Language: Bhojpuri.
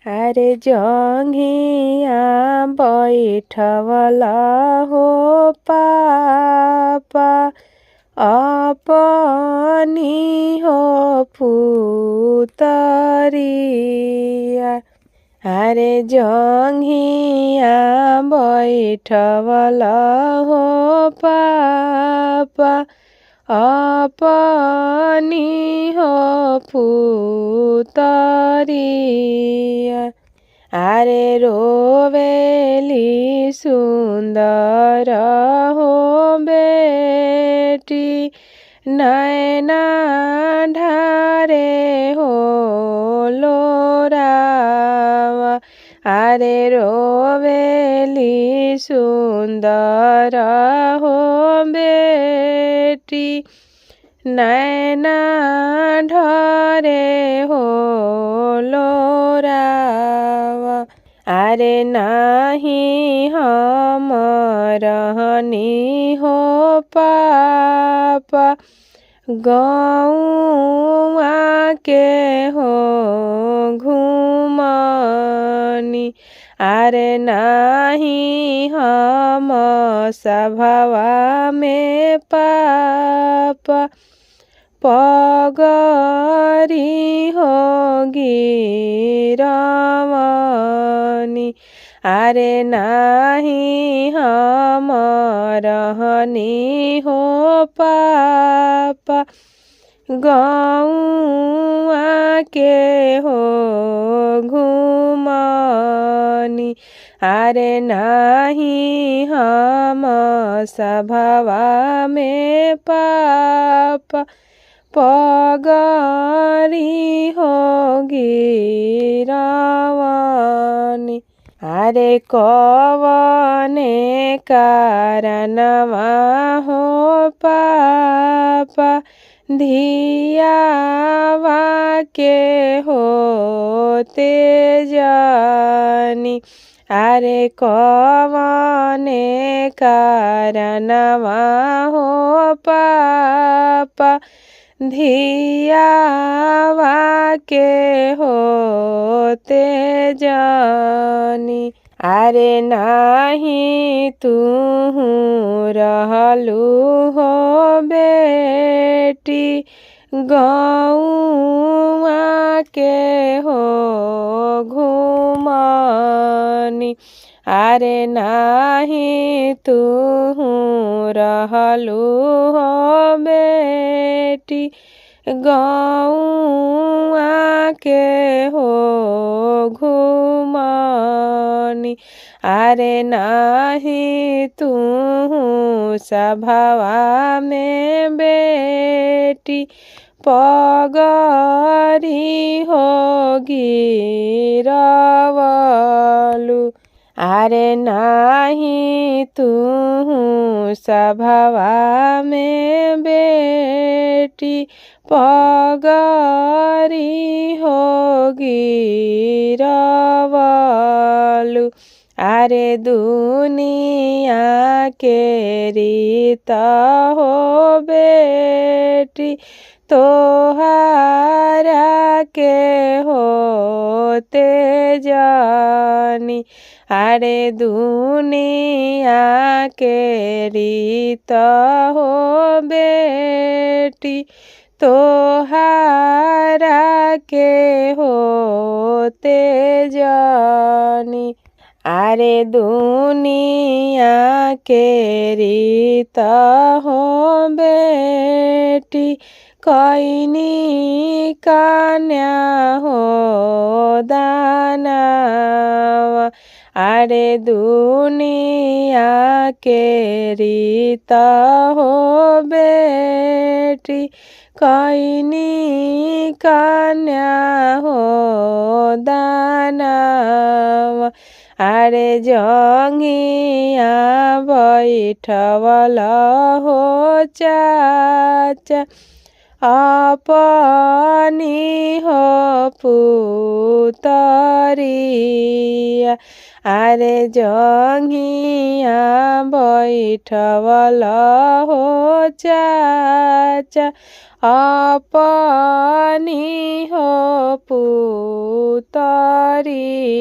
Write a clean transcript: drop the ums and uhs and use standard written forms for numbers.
अरे जंघिया बैठवला हो पापा अपनी हो पुतरिया। अरे जंघिया बैठवला हो पापा अपनी हो पुतरिया। अरे रोवेली सुंदर हो बेटी नैना ढारे हो लोरावा। अरे रोवेली सुंदर हो बेटी नैना ढारे हो लोरावा। अरे नाही हम रहनी हो पापा गौआ के हो घुमनी। अरे नाही हम सभवा में पापा पगरी हो गिरवनी। अरे नाही हम रहनी हो पापा गौआ के हो घुमनी। अरे नाही हम सभवा में पापा पगरी हो गिरवनी। अरे कवने कारणवा हो पापा धियावा के हो तेजनी। अरे कवने कारणवा हो पापा धियावा के हो तेजनी। अरे नाही तू रहलू हो बेटी गौआ के हो घुमनी। अरे नाही तू रहलू हो बेटी गौआ के हो घुमनी। अरे नाही तू सभवा में बेटी पगरी हो गिरवलू। अरे नाही तू सभवा में बेटी पगरी हो गिरवलू। अरे दुनिया के रीत हो बेटी तोहारा के हो तेजनी। अरे दुनिया के रीत हो बेटी तोहारा के हो तेजनी। अरे दुनिया के रीत हो बेटी कैनी कन्या हो दानवा। अरे दुनिया के रीत हो बेटी कैनी कन्या हो दानवा। अरे जंघिया बैठवला हो चाचा अपनी हो पुतरिया। अरे जंघिया बैठवला हो चाचा अपनी हो पुतरिया। हरी